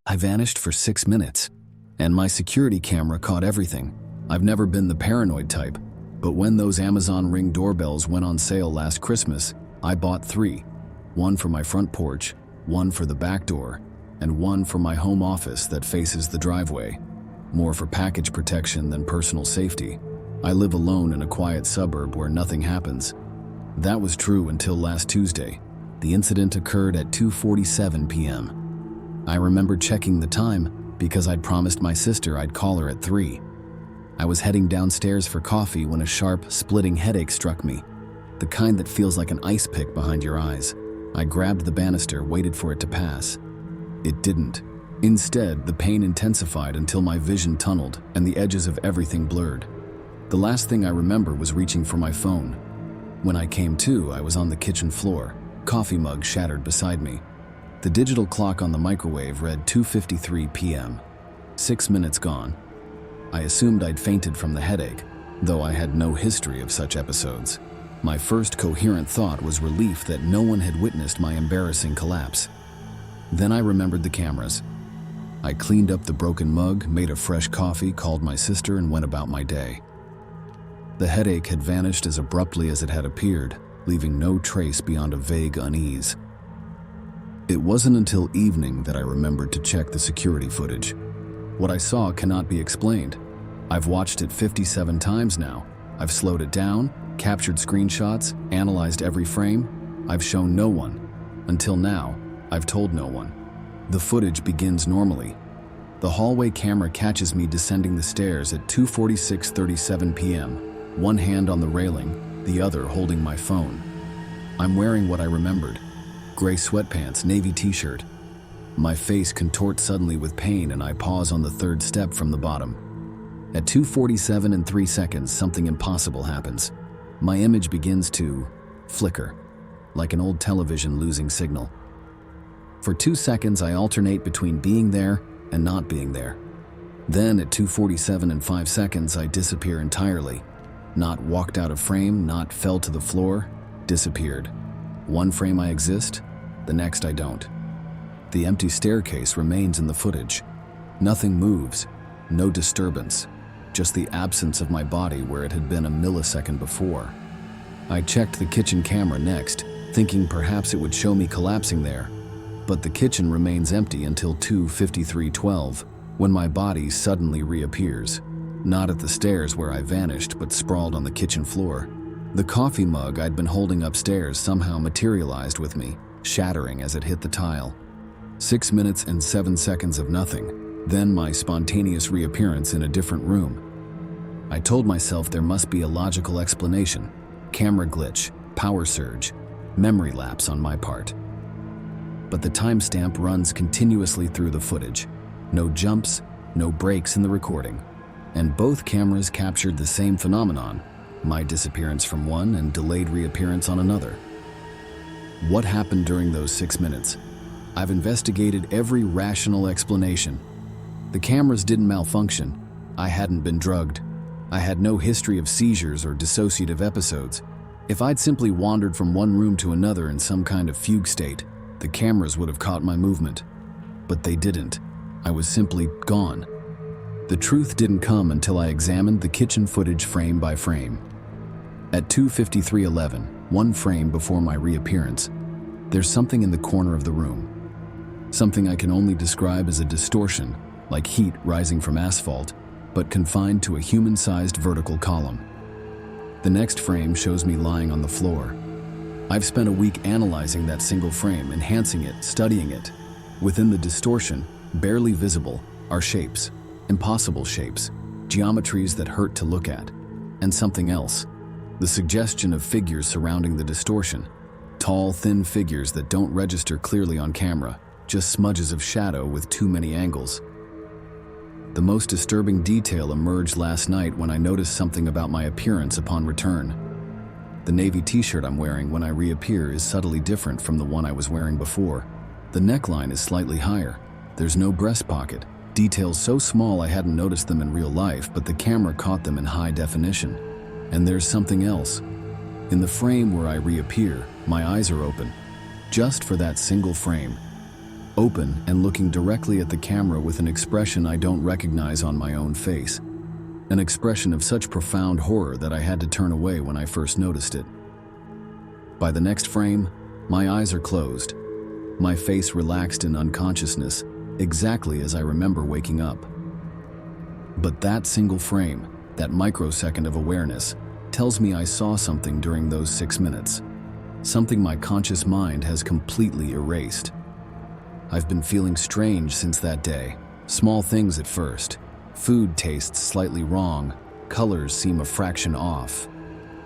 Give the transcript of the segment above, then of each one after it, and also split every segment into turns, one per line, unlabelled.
I vanished for 6 minutes, and my security camera caught everything. I've never been the paranoid type, but when those Amazon Ring doorbells went on sale last Christmas, I bought 3. One for my front porch, one for the back door, and one for my home office that faces the driveway. More for package protection than personal safety. I live alone in a quiet suburb where nothing happens. That was true until last Tuesday. The incident occurred at 2:47 p.m. I remember checking the time because I'd promised my sister I'd call her at 3. I was heading downstairs for coffee when a sharp, splitting headache struck me, the kind that feels like an ice pick behind your eyes. I grabbed the banister, waited for it to pass. It didn't. Instead, the pain intensified until my vision tunneled and the edges of everything blurred. The last thing I remember was reaching for my phone. When I came to, I was on the kitchen floor, coffee mug shattered beside me. The digital clock on the microwave read 2:53 p.m. 6 minutes gone. I assumed I'd fainted from the headache, though I had no history of such episodes. My first coherent thought was relief that no one had witnessed my embarrassing collapse. Then I remembered the cameras. I cleaned up the broken mug, made a fresh coffee, called my sister, and went about my day. The headache had vanished as abruptly as it had appeared, leaving no trace beyond a vague unease. It wasn't until evening that I remembered to check the security footage. What I saw cannot be explained. I've watched it 57 times now. I've slowed it down, captured screenshots, analyzed every frame. I've shown no one. Until now, I've told no one. The footage begins normally. The hallway camera catches me descending the stairs at 2:46:37 p.m., one hand on the railing, the other holding my phone. I'm wearing what I remembered: gray sweatpants, navy t-shirt. My face contorts suddenly with pain and I pause on the 3rd step from the bottom. At 2:47 and 3 seconds, something impossible happens. My image begins to flicker, like an old television losing signal. For 2 seconds, I alternate between being there and not being there. Then at 2:47 and 5 seconds, I disappear entirely. Not walked out of frame, not fell to the floor, disappeared. One frame I exist, the next I don't. The empty staircase remains in the footage. Nothing moves, no disturbance, just the absence of my body where it had been a millisecond before. I checked the kitchen camera next, thinking perhaps it would show me collapsing there, but the kitchen remains empty until 2:53:12, when my body suddenly reappears. Not at the stairs where I vanished, but sprawled on the kitchen floor. The coffee mug I'd been holding upstairs somehow materialized with me, shattering as it hit the tile. 6 minutes and 7 seconds of nothing, then my spontaneous reappearance in a different room. I told myself there must be a logical explanation: camera glitch, power surge, memory lapse on my part. But the timestamp runs continuously through the footage. No jumps, no breaks in the recording. And both cameras captured the same phenomenon: my disappearance from one and delayed reappearance on another. What happened during those 6 minutes? I've investigated every rational explanation. The cameras didn't malfunction. I hadn't been drugged. I had no history of seizures or dissociative episodes. If I'd simply wandered from one room to another in some kind of fugue state, the cameras would have caught my movement. But they didn't. I was simply gone. The truth didn't come until I examined the kitchen footage frame by frame. At 2:53:11, one frame before my reappearance, there's something in the corner of the room. Something I can only describe as a distortion, like heat rising from asphalt, but confined to a human-sized vertical column. The next frame shows me lying on the floor. I've spent a week analyzing that single frame, enhancing it, studying it. Within the distortion, barely visible, are shapes, impossible shapes, geometries that hurt to look at, and something else: the suggestion of figures surrounding the distortion. Tall, thin figures that don't register clearly on camera, just smudges of shadow with too many angles. The most disturbing detail emerged last night when I noticed something about my appearance upon return. The navy t-shirt I'm wearing when I reappear is subtly different from the one I was wearing before. The neckline is slightly higher. There's no breast pocket. Details so small I hadn't noticed them in real life, but the camera caught them in high definition. And there's something else. In the frame where I reappear, my eyes are open. Just for that single frame. open and looking directly at the camera with an expression I don't recognize on my own face. An expression of such profound horror that I had to turn away when I first noticed it. By the next frame, my eyes are closed, my face relaxed in unconsciousness, exactly as I remember waking up. But that single frame, that microsecond of awareness, tells me I saw something during those 6 minutes. Something my conscious mind has completely erased. I've been feeling strange since that day. Small things at first. Food tastes slightly wrong. Colors seem a fraction off.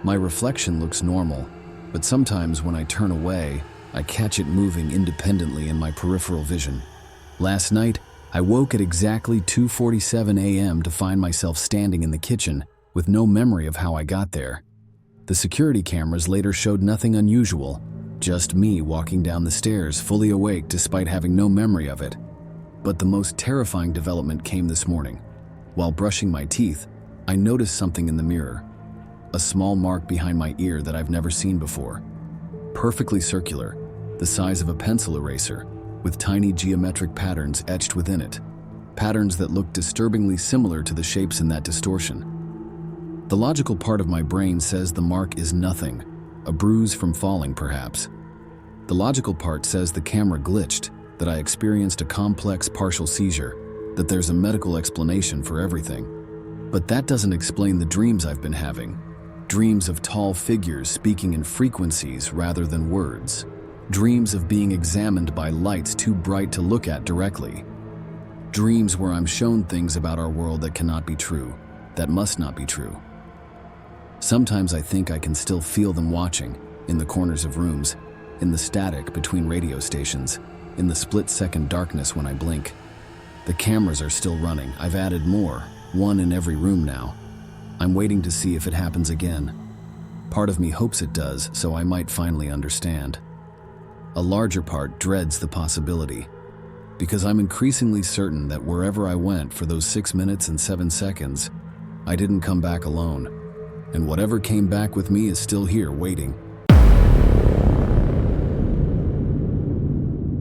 My reflection looks normal, but sometimes when I turn away, I catch it moving independently in my peripheral vision. Last night, I woke at exactly 2:47 a.m. to find myself standing in the kitchen with no memory of how I got there. The security cameras later showed nothing unusual, just me walking down the stairs fully awake despite having no memory of it. But the most terrifying development came this morning. While brushing my teeth, I noticed something in the mirror. A small mark behind my ear that I've never seen before. Perfectly circular, the size of a pencil eraser, with tiny geometric patterns etched within it. Patterns that look disturbingly similar to the shapes in that distortion. The logical part of my brain says the mark is nothing, a bruise from falling perhaps. The logical part says the camera glitched, that I experienced a complex partial seizure, that there's a medical explanation for everything. But that doesn't explain the dreams I've been having. Dreams of tall figures speaking in frequencies rather than words. Dreams of being examined by lights too bright to look at directly. Dreams where I'm shown things about our world that cannot be true, that must not be true. Sometimes I think I can still feel them watching, in the corners of rooms, in the static between radio stations, in the split-second darkness when I blink. The cameras are still running. I've added more, one in every room now. I'm waiting to see if it happens again. Part of me hopes it does, so I might finally understand. A larger part dreads the possibility, because I'm increasingly certain that wherever I went for those 6 minutes and 7 seconds, I didn't come back alone. And whatever came back with me is still here waiting.